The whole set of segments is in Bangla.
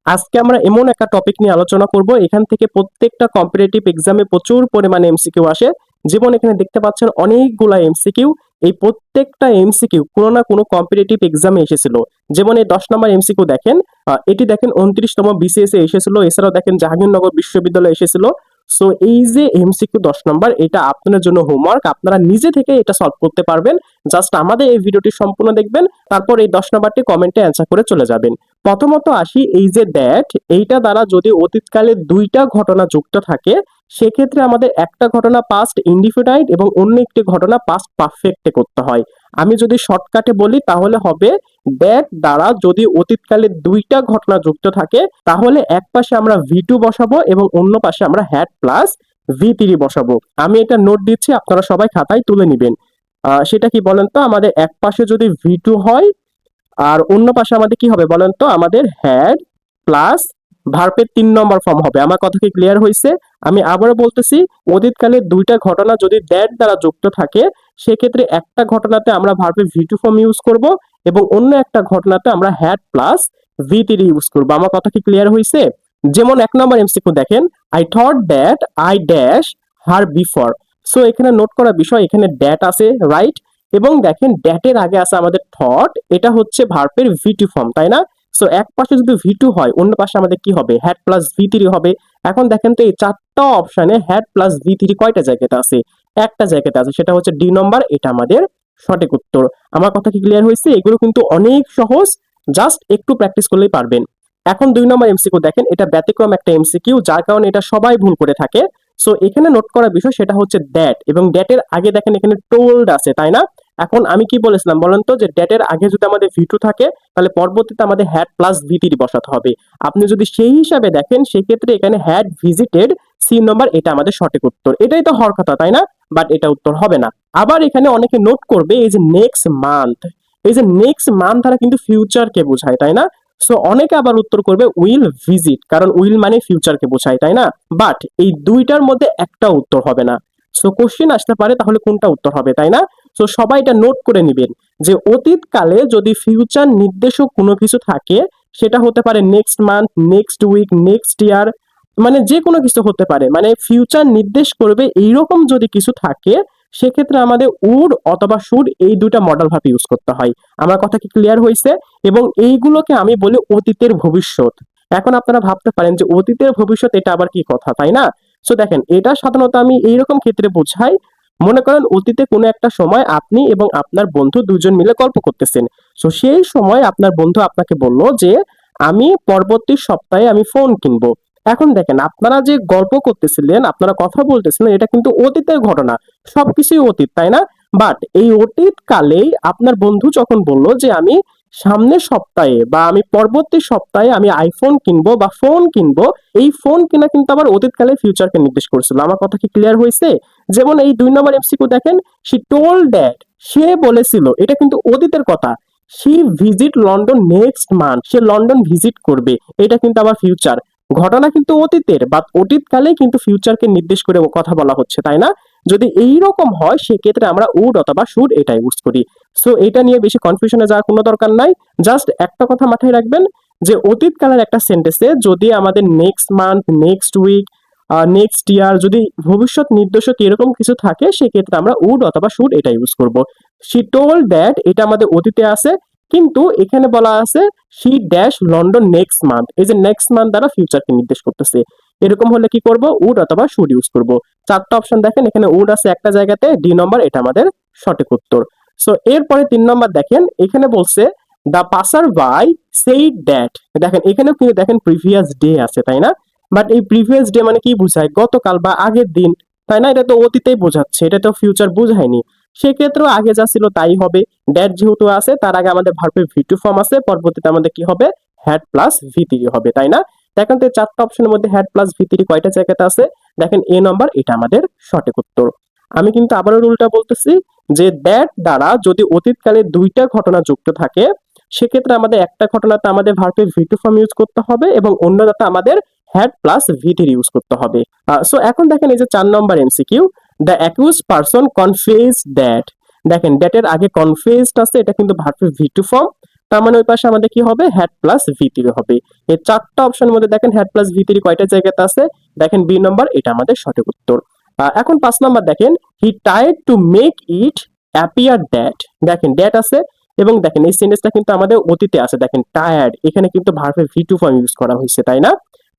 আজকে আমরা এমন একটা টপিক নিয়ে আলোচনা করব, এখান থেকে প্রত্যেকটা কম্পিটিটিভ এক্সামে প্রচুর পরিমাণে এমসিকিউ আসে। যেমন এখানে দেখতে পাচ্ছেন অনেকগুলা এমসিকিউ। এই প্রত্যেকটা এমসিকিউ কোনো না কোনো কম্পিটিটিভ এক্সামে এসেছিল। যেমন এই 10 নম্বর এমসিকিউ দেখেন, এটি দেখেন 29তম বিসিএস এ এসেছিল। এছাড়াও দেখেন জাহাঙ্গীরনগর বিশ্ববিদ্যালয়ে এসেছিল। সো এই যে এমসিকিউ 10 নম্বর, এটা আপনাদের জন্য হোমওয়ার্ক, আপনারা নিজে থেকে এটা সলভ করতে পারবেন। জাস্ট আমাদের এই ভিডিওটি সম্পূর্ণ দেখবেন, তারপর এই 10 নম্বরটি কমেন্টে অ্যান্সার করে চলে যাবেন। প্রথমত আসি, এই যে দ্যাট, এইটা দ্বারা যদি অতীতকালে দুইটা ঘটনা যুক্ত থাকে, সেক্ষেত্রে আমাদের একটা ঘটনা পাস্ট ইনডিফিনাইট এবং অন্য একটি ঘটনা পাস্ট পারফেক্টে করতে হয়। আমি যদি শর্টকাটে বলি তাহলে হবে, দ্যাট দ্বারা যদি অতীতকালে দুইটা ঘটনা যুক্ত থাকে, তাহলে এক পাশে আমরা ভি টু বসাবো এবং অন্য পাশে আমরা হ্যাড প্লাস ভি3 বসাবো। আমি এটা নোট দিচ্ছি, আপনারা সবাই খাতায় তুলে নিবেন। সেটা কি বলেন তো, আমাদের এক পাশে যদি ভি2 হয় আর অন্য পাশে আমাদের কি হবে বলেন তো, আমাদের হ্যাড প্লাস ভার্বের 3 নম্বর ফর্ম হবে। আমার কথা কি ক্লিয়ার হয়েছে? আমি আবারও বলতেছি, অতীতকালে দুইটা ঘটনা যদি দ্যাট দ্বারা যুক্ত থাকে, সেক্ষেত্রে একটা ঘটনাতে আমরা ভার্বের ভি2 ফর্ম ইউজ করব এবং অন্য একটা ঘটনাতে আমরা হ্যাড প্লাস ভি3 ইউজ করব। আমার কথা কি ক্লিয়ার হয়েছে? যেমন 1 নম্বর এমসিকিউ দেখেন, I thought that I dash her before. So এখানে নোট করা বিষয়, এখানে দ্যাট আছে, রাইট? এবং দেখেন ড্যাটের আগে আছে আমাদের থট, এটা হচ্ছে ভার্বের ভি2 ফর্ম, তাই না? সো এক পাশে যদি ভি2 হয়, অন্য পাশে আমাদের কি হবে? হ্যাড প্লাস ভি3 হবে। এখন দেখেন তো এই চারটা অপশনে হ্যাড প্লাস ভি3 কয়টা জায়গাতে আছে? একটা জায়গাতে আছে, সেটা হচ্ছে ডি নম্বর। এটা আমাদের সঠিক উত্তর। আমার কথা কি ক্লিয়ার হয়েছে? এগুলো কিন্তু অনেক সহজ, জাস্ট একটু প্র্যাকটিস করলেই পারবেন। এখন 2 নম্বর এমসিকিউ দেখেন, এটা ব্যতিক্রম একটা এমসিকিউ, যার কারণে এটা সবাই ভুল করে থাকে। সো এখানে নোট করার বিষয় সেটা হচ্ছে দ্যাট, এবং দ্যাটের আগে দেখেন এখানে টোল্ড আছে, তাই না? এখন আমি কি বলেছিলাম বলেন তো, যে ডেটের আগে যদি আমাদের ভি2 থাকে, তাহলে পরবর্তীতে আমাদের হ্যাড প্লাস ভি3 বসাতে হবে। আপনি যদি সেই হিসাবে দেখেন, সেক্ষেত্রে এখানে হ্যাড ভিজিটেড সি নম্বর, এটা আমাদের সঠিক উত্তর। এটাই তো হওয়ার কথা, তাই না? বাট এটা উত্তর হবে না। আবার এখানে অনেকে নোট করবে, এই যে নেক্সট মান্থ, এই যে নেক্সট মান্থ দ্বারা কিন্তু ফিউচারকে বোঝায়, তাই না? সো অনেকে আবার উত্তর করবে উইল ভিজিট, কারণ উইল মানে ফিউচারকে বোঝায়, তাই না? বাট এই দুইটার মধ্যে একটা উত্তর হবে না। সো কোশ্চেন আসতে পারে তাহলে কোনটা উত্তর হবে, তাই না? সো সবাই এটা নোট করে নেবেন, যে অতীতকালে যদি ফিউচার নির্দেশক কোনো কিছু থাকে, সেটা হতে পারে next month, next week, next year, মানে যে কোনো কিছু হতে পারে, মানে ফিউচার নির্দেশ করবে এইরকম যদি কিছু থাকে, সেক্ষেত্রে আমাদের উড অথবা শুড এই দুইটা মডেল ভাবে ইউজ করতে হয়। আমার কথা কি ক্লিয়ার হয়েছে? এবং এইগুলোকে আমি বলি অতীতের ভবিষ্যৎ। এখন আপনারা ভাবতে পারেন যে অতীতের ভবিষ্যৎ এটা আবার কি কথা, তাই না? সো দেখেন, এটা সাধারণত আমি এইরকম ক্ষেত্রে বোঝাই, মনে করেন অতীতে কোনো একটা সময় আপনি এবং আপনার বন্ধু দুজন মিলে গল্প করতেছেন। সো সেই সময় আপনার বন্ধু আপনাকে বলল যে আমি পরবর্তী সপ্তাহে আমি ফোন কিনবো। এখন দেখেন, আপনারা যে গল্প করতেছিলেন, আপনারা কথা বলতেছিলেন, এটা কিন্তু অতীতের ঘটনা, সবকিছুই অতীত, তাই না? বাট এই অতীত কালেই আপনার বন্ধু যখন বলল যে আমি সামনের সপ্তাহে বা আমি পরবর্তী সপ্তাহে আমি আইফোন কিনবো বা ফোন কিনবো, এই ফোন কিনা কিন্তু আবার অতীতকালে ফিউচারকে নির্দেশ করেছিল। আমার কথা কি ক্লিয়ার হয়েছে? যেমন এই 2 নম্বর এমসিকিউ দেখেন, শি টোল্ড দ্যাট, সে বলেছিল, এটা কিন্তু অতীতের কথা। She visit London next month, say London visit করবে, এটা কিন্তু আবার ফিউচার। ঘটনা কিন্তু অতীতের, বা অতীতকালে কিন্তু ফিউচারকে নির্দেশ করে কথা বলা হচ্ছে, তাই না? যদি এই রকম হয়, সেক্ষেত্রে আমরা উড অথবা শুড এটা ইউজ করি। সো এটা নিয়ে বেশি কনফিউশনে যাওয়ার কোনো দরকার নাই। জাস্ট একটা কথা মাথায় রাখবেন, যে অতীতকালের একটা সেন্টেন্সে যদি আমাদের next month, next week, next year, যদি ভবিষ্যৎ নির্দেশক এরকম কিছু থাকে, সেক্ষেত্রে আমরা উড অথবা শুড এটা ইউজ করব। শি টোল্ড দ্যাট, এটা আমাদের অতীতে আছে, কিন্তু এখানে বলা আছে she dash London next month, এই যে নেক্সট মান্থ দ্বারা ফিউচারকে নির্দেশ করতেছে। এরকম হলে কি করব? উড অথবা শুড ইউজ করব। চারটা অপশন দেখেন, এখানে উড আছে একটা জায়গাতে, ডি নম্বর এটা আমাদের সঠিক উত্তর। সো এরপরে 3 নম্বর দেখেন, এখানে বলছে the passer by said that. দেখেন এখানেও কিন্তু দেখেন প্রিভিয়াস ডে আছে, তাই না? বাট এই প্রিভিয়াস ডে মানে কি বোঝায়? গতকাল বা আগের দিন, তাই না? এটা তো অতীতেই বোঝাচ্ছে, এটা তো ফিউচার বোঝায়নি। সেক্ষেত্রেও আগে যা ছিল তাই হবে। ড্যাট যেহেতু আছে, তার আগে আমাদের ভার্বের ভি2 ফর্ম আছে, পরবর্তীতে আমাদের কি হবে? হ্যাড প্লাস ভি3 হবে, তাই না? দেখেন তো এই চারটা অপশনের মধ্যে হ্যাড প্লাস ভি3 কয়টা জায়গাতে আছে? দেখেন এ নম্বর এটা আমাদের সঠিক উত্তর। আমি কিন্তু আবারও রুলটা বলতেছি, যে দ্যাট দ্বারা যদি অতীতকালে দুইটা ঘটনা যুক্ত থাকে, সেক্ষেত্রে আমাদের একটা ঘটনাতে আমাদের ভার্বের ভি2 ফর্ম ইউজ করতে হবে এবং অন্যটাতে আমাদের হ্যাড প্লাস ভি3 ইউজ করতে হবে। সো এখন দেখেন এই যে 4 নম্বর MCQ, the accuse person confess that. দেখেন ড্যাটের আগে কনফেসড আছে, এটা কিন্তু ভার্বের ভি2 ফর্ম। তার মানে ওই পাশে আমাদের কি হবে, হ্যাড প্লাস ভি3 হবে। এই চারটা অপশনের মধ্যে দেখেন হ্যাড প্লাস ভি3 কয়টা জায়গাতে আছে, দেখেন বি নম্বর, এটা আমাদের সঠিক উত্তর। এখন 5 নাম্বার দেখেন, he tried to make it appear that, দেখেন দ্যাট আছে এবং দেখেন এই সেন্টেন্সটা কিন্তু আমাদের অতীতে আছে, দেখেন টায়ার্ড, এখানে কিন্তু ভার্বের ভি2 ফর্ম ইউজ করা হয়েছে, তাই না?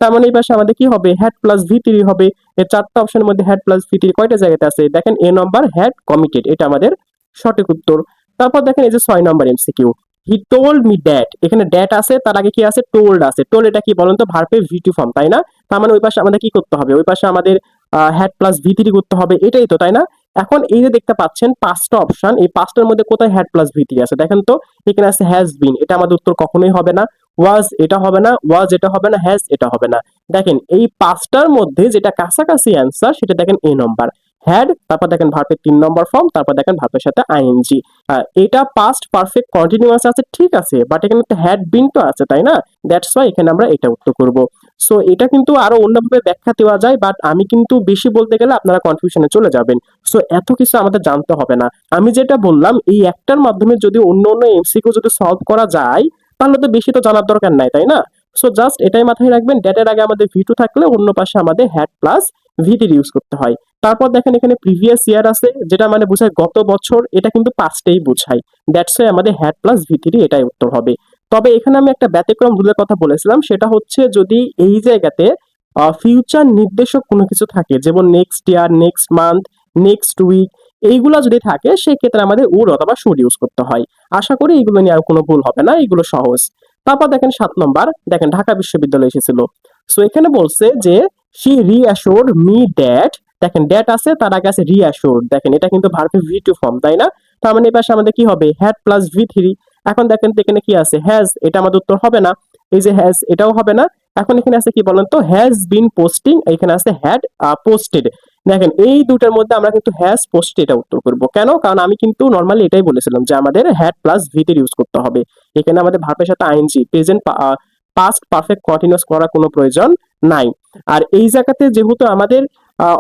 তার মানে এই পাশে আমাদের কি হবে, হ্যাড প্লাস ভি3 হবে। এই চারটা অপশনের মধ্যে হ্যাড প্লাস ভি3 কয়টা জায়গাতে আছে, দেখেন এ নম্বর হ্যাড কমিটেড, এটা আমাদের সঠিক উত্তর। তারপর দেখেন এই যে 6 নম্বর MCQ, he told me that, এখানে দ্যাট আছে, তার আগে কি আছে, টোল্ড আছে। টোল্ড এটা কি বলেন তো, ভার্বের ভি2 ফর্ম, তাই না? তার মানে ওই পাশে আমাদের কি করতে হবে, ওই পাশে আমাদের হ্যাড প্লাস ভি3 করতে হবে, এটাই তো, তাই না? এখন এই যে দেখতে পাচ্ছেন পাঁচটা অপশন, এই পাঁচটার মধ্যে কোথায় হ্যাড প্লাস ভি3 আছে, দেখেন তো। এখানে আছে হ্যাজ বিন, এটা আমাদের উত্তর কখনোই হবে না। ওয়াজ, এটা হবে না। ওয়াজ, এটা হবে না। হ্যাজ, এটা হবে না। দেখেন এই পাঁচটার মধ্যে যেটা কাছাকাছি অ্যান্সার, সেটা দেখেন এ নম্বর হ্যাড, তারপর দেখেন ভার্বের 3 নম্বর ফর্ম, তারপর দেখেন ভার্বের সাথে আইএনজি। এটা পাস্ট পারফেক্ট কন্টিনিউয়াস আছে, ঠিক আছে, বাট এখানে তো হ্যাড বিন তো আছে, তাই না? দ্যাটস ওয়াই এখানে আমরা এটা উত্তর করব। সো এটা কিন্তু আরো অন্যভাবে ব্যাখ্যা দেওয়া যায়, বাট আমি কিন্তু বেশি বলতে গেলে আপনারা কনফিউশনে চলে যাবেন। সো এত কিছু আমাদের জানতে হবে না। আমি যেটা বললাম, এই একটার মাধ্যমে যদি অন্য অন্য এমসিকিউ যদি সলভ করা যায়, তাহলে তো বেশি তো জানার দরকার নাই, তাই না? সো জাস্ট এটাই মাথায় রাখবেন, ড্যাটের আগে আমাদের ভি2 থাকলে অন্য পাশে আমাদের হ্যাড প্লাস ভি3 ইউজ করতে হয়। তারপর দেখেন এখানে প্রিভিয়াস ইয়ার আছে, যেটা মানে বোঝায় গত বছর, এটা কিন্তু পাস্টেই বোঝায়। দ্যাটস ওয়াই আমাদের হ্যাড প্লাস ভি3 এটাই উত্তর হবে। তবে এখানে আমি একটা ব্যতিক্রম রুলের কথা বলেছিলাম, সেটা হচ্ছে যদি এই জায়গাতে ফিউচার নির্দেশক কোনো কিছু থাকে, যেমন next year, next month, next week, এইগুলা যদি থাকে, সেক্ষেত্রে আমাদের উড অথবা শুড ইউজ করতে হয়। আশা করি এইগুলো নিয়ে আর কোনো ভুল হবে না, এইগুলো সহজ। তারপর দেখেন 7 নম্বর, দেখেন ঢাকা বিশ্ববিদ্যালয় এসেছিল। সো এখানে বলছে যে শি রিঅ্যাশোর্ড মি দ্যাট, দেখেন দ্যাট আছে, তার আগে আছে রিঅ্যাশোর্ড, দেখেন এটা কিন্তু ভার্বের ভি2 ফর্ম, তাই না? তার মানে এই পাশে আমাদের কি হবে, হ্যাড প্লাস ভি3। এখন দেখেন তো এখানে কি আছে, হ্যাজ, এটা আমাদের উত্তর হবে না। এই যে হ্যাজ, এটাও হবে না। এখন এখানে আছে কি বলেন তো, হ্যাজ বিন পোস্টিং, এখানে আছে হ্যাড পোস্টেড। দেখেন এই দুটার মধ্যে আমরা কিন্তু হ্যাজ পোস্টেড এটা উত্তর করব। কেন? কারণ আমি কিন্তু নর্মালি এটাই বলেছিলাম যে আমাদের হ্যাড প্লাস ভি3 ইউজ করতে হবে। এখানে আমাদের ভার্বের সাথে ING, present past perfect continuous করার কোনো প্রয়োজন নাই। আর এই জায়গাতে যেহেতু আমাদের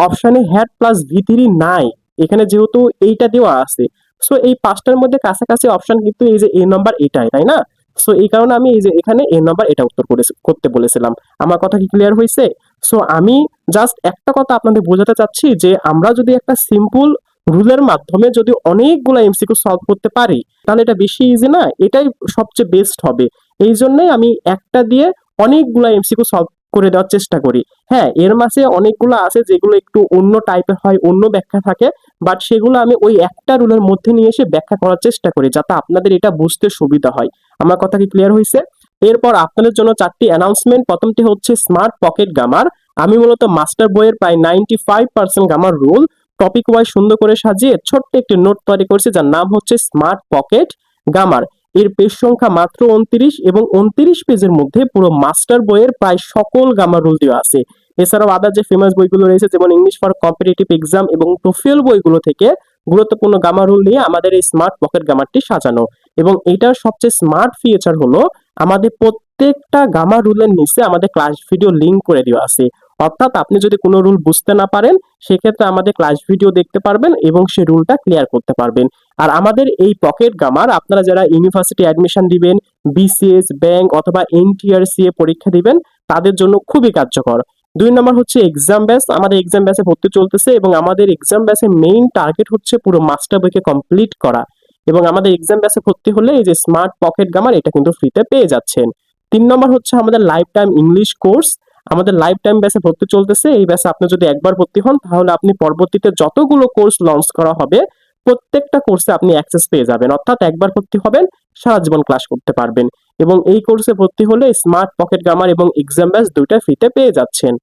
অপশনে হ্যাড প্লাস ভি3 নাই, এখানে যেহেতু এইটা দেওয়া আছে, সো এই পাঁচটার মধ্যে কাছাকাছি অপশন কিন্তু এই যে এ নাম্বার এটাই, তাই না? সো এই কারণে আমি এই যে এখানে এ নাম্বার এটা উত্তর করতে বলেছিলাম। আমার কথা কি ক্লিয়ার হয়েছে? সো আমি জাস্ট একটা কথা আপনাদের বোঝাতে চাচ্ছি যে আমরা যদি একটা সিম্পল রুলের মাধ্যমে যদি অনেকগুলো এমসিকিউ সলভ করতে পারি, তাহলে এটা বেশি ইজি না? এটাই সবচেয়ে বেস্ট হবে। এই জন্যই আমি একটা দিয়ে অনেকগুলো এমসিকিউ সলভ করে দেওয়ার চেষ্টা করি। হ্যাঁ, এর মাঝে অনেকগুলো আছে যেগুলো একটু অন্য টাইপের হয়, অন্য ব্যাখ্যা থাকে, বাট সেগুলো আমি ওই একটা রুলের মধ্যে নিয়ে এসে ব্যাখ্যা করার চেষ্টা করি, যাতে আপনাদের এটা বুঝতে সুবিধা হয়। আমার কথা কি ক্লিয়ার হয়েছে? এরপর আপনাদের জন্য 4টি অ্যানাউন্সমেন্ট। প্রথমটি হচ্ছে স্মার্ট পকেট গামার। আমি মূলত মাস্টার বইয়ের প্রায় 95% গামার রুল টপিক ওয়াইজ সুন্দর করে সাজিয়ে ছোট্ট একটি নোট তৈরি করেছি, যার নাম হচ্ছে স্মার্ট পকেট গামার। এর পেজ সংখ্যা মাত্র 29 এবং 29 পেজের মধ্যে পুরো মাস্টার বইয়ের প্রায় সকল গামার রুল দেওয়া আছে। এছাড়াও আদার যে ফেমাস বইগুলো রয়েছে, যেমন ইংলিশ ফর কম্পিটিটিভ এক্সাম এবং টোফেল বইগুলো থেকে গুরুত্বপূর্ণ গামা রুল নিয়ে আমাদের এই স্মার্ট পকেট গামারটি সাজানো। এবং এটার সবচেয়ে স্মার্ট ফিচার হলো আমাদের প্রত্যেকটা গামা রুলের নিচে আমাদের ক্লাস ভিডিও লিংক করে দেওয়া আছে। অর্থাৎ আপনি যদি কোনো রুল বুঝতে না পারেন, সেক্ষেত্রে আমাদের ক্লাস ভিডিও দেখতে পারবেন এবং সেই রুলটা ক্লিয়ার করতে পারবেন। আর আমাদের এই পকেট গামার আপনারা যারা ইউনিভার্সিটি অ্যাডমিশন দিবেন, বিসিএস, ব্যাংক অথবা এনটিআরসিএ পরীক্ষা দিবেন, তাদের জন্য খুবই কার্যকর। 2 নম্বর হচ্ছে এক্সাম ব্যাচ। আমাদের এক্সাম ব্যাচে ভর্তি চলতেছে এবং আমাদের এক্সাম ব্যাচের মেইন টার্গেট হচ্ছে পুরো মাস্টার বইকে কমপ্লিট করা। এবং আমাদের এক্সাম ব্যাচে ভর্তি হলে এই যে স্মার্ট পকেট গামার, এটা কিন্তু ফ্রিতে পেয়ে যাচ্ছেন। 3 নম্বর হচ্ছে আমাদের লাইফ টাইম ইংলিশ কোর্স। আমাদের লাইফ টাইম ব্যাচে ভর্তি চলতেছে। এই ব্যাচে আপনি যদি একবার ভর্তি হন, তাহলে আপনি পরবর্তীতে যতগুলো কোর্স লঞ্চ করা হবে, প্রত্যেকটা কোর্সে আপনি অ্যাক্সেস পেয়ে যাবেন। অর্থাৎ একবার ভর্তি হবেন, সারা জীবন ক্লাস করতে পারবেন। এবং এই কোর্সে ভর্তি হলে স্মার্ট পকেট গামার এবং এক্সাম ব্যাচ দুইটা ফ্রিতে পেয়ে যাচ্ছেন।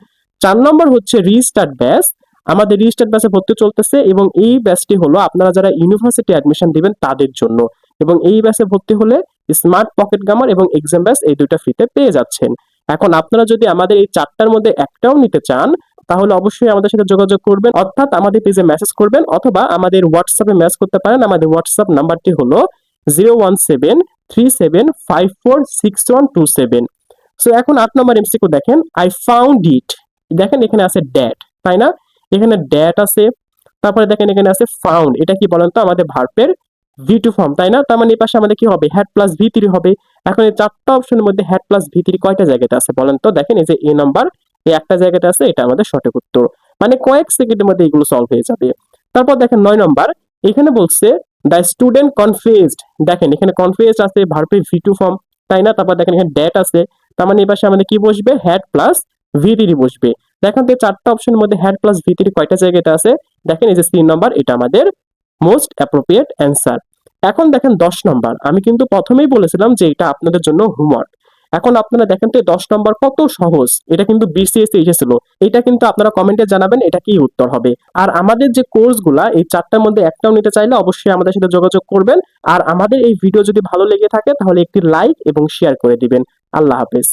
4 নম্বর হচ্ছে রিস্টার্ট ব্যাচ। আমাদের রিস্টার্ট ব্যাচে ভর্তি চলতেছে এবং এই ব্যাচটি হলো আপনারা যারা ইউনিভার্সিটি অ্যাডমিশন দিবেন তাদের জন্য। এবং এই ব্যাচে ভর্তি হলে স্মার্ট পকেট গামার এবং এক্সাম ব্যাচ এই দুইটা ফ্রিতে পেয়ে যাচ্ছেন। এখন আপনারা যদি আমাদের এই চারটার মধ্যে একটাও নিতে চান, তাহলে অবশ্যই আমাদের সাথে যোগাযোগ করবেন, অর্থাৎ আমাদের পেজে মেসেজ করবেন অথবা আমাদের হোয়াটসঅ্যাপে মেসেজ করতে পারেন। আমাদের হোয়াটসঅ্যাপ নাম্বারটি হলো 01737546127। সো এখন 8 নম্বর এমসিকিউ দেখেন, আই ফাউন্ড ইট। দেখেন এখানে আছে ড্যাট, তাই না? এখানে ড্যাট আছে, তারপরে দেখেন এখানে আছে ফাউন্ড। এটা কি বলেন তো? আমাদের ভার্বের ভি2 ফর্ম, তাই না? তার মানে এই পাশে আমাদের কি হবে, হ্যাড প্লাস ভি3 হবে। এখন এই চারটা অপশনের মধ্যে হ্যাড প্লাস ভি3 কয়টা জায়গাতে আছে বলেন তো? দেখেন এই যে এ নাম্বার, এই একটা জায়গাতে আছে, এটা আমাদের সঠিক উত্তর। মানে কয়েক সেকেন্ডের মধ্যে এগুলো সলভ হয়ে যাবে। তারপর দেখেন 9 নম্বর, এখানে বলছে দ্য স্টুডেন্ট কনফিউজড। দেখেন এখানে কনফিউজড আছে, ভার্বের ভি2 ফর্ম, তাই না? তারপর দেখেন এখানে ড্যাট আছে, তার মানে এই পাশে আমাদের কি বসবে, হ্যাড প্লাস ভি3 বসবে। দেখেন তো এই চারটা অপশনের মধ্যে হ্যাড প্লাস ভি3 কয়টা জায়গাতে আছে? দেখেন এই যে 3 নম্বর, এটা আমাদের মোস্ট অ্যাপ্রোপ্রিয়েট অ্যান্সার। এখন দেখেন 10 নম্বর, আমি কিন্তু প্রথমেই বলেছিলাম যে এটা আপনাদের জন্য হোমওয়ার্ক। এখন আপনারা দেখেন তো 10 নম্বর কত সহজ, এটা কিন্তু বিসিএস এসেছিল। এটা কিন্তু আপনারা কমেন্টে জানাবেন এটা কি উত্তর হবে। আর আমাদের যে কোর্সগুলা এই চারটার মধ্যে একটাও নিতে চাইলে অবশ্যই আমাদের সাথে যোগাযোগ করবেন। আর আমাদের এই ভিডিও যদি ভালো লেগে থাকে তাহলে একটি লাইক এবং শেয়ার করে দিবেন। আল্লাহ হাফেজ।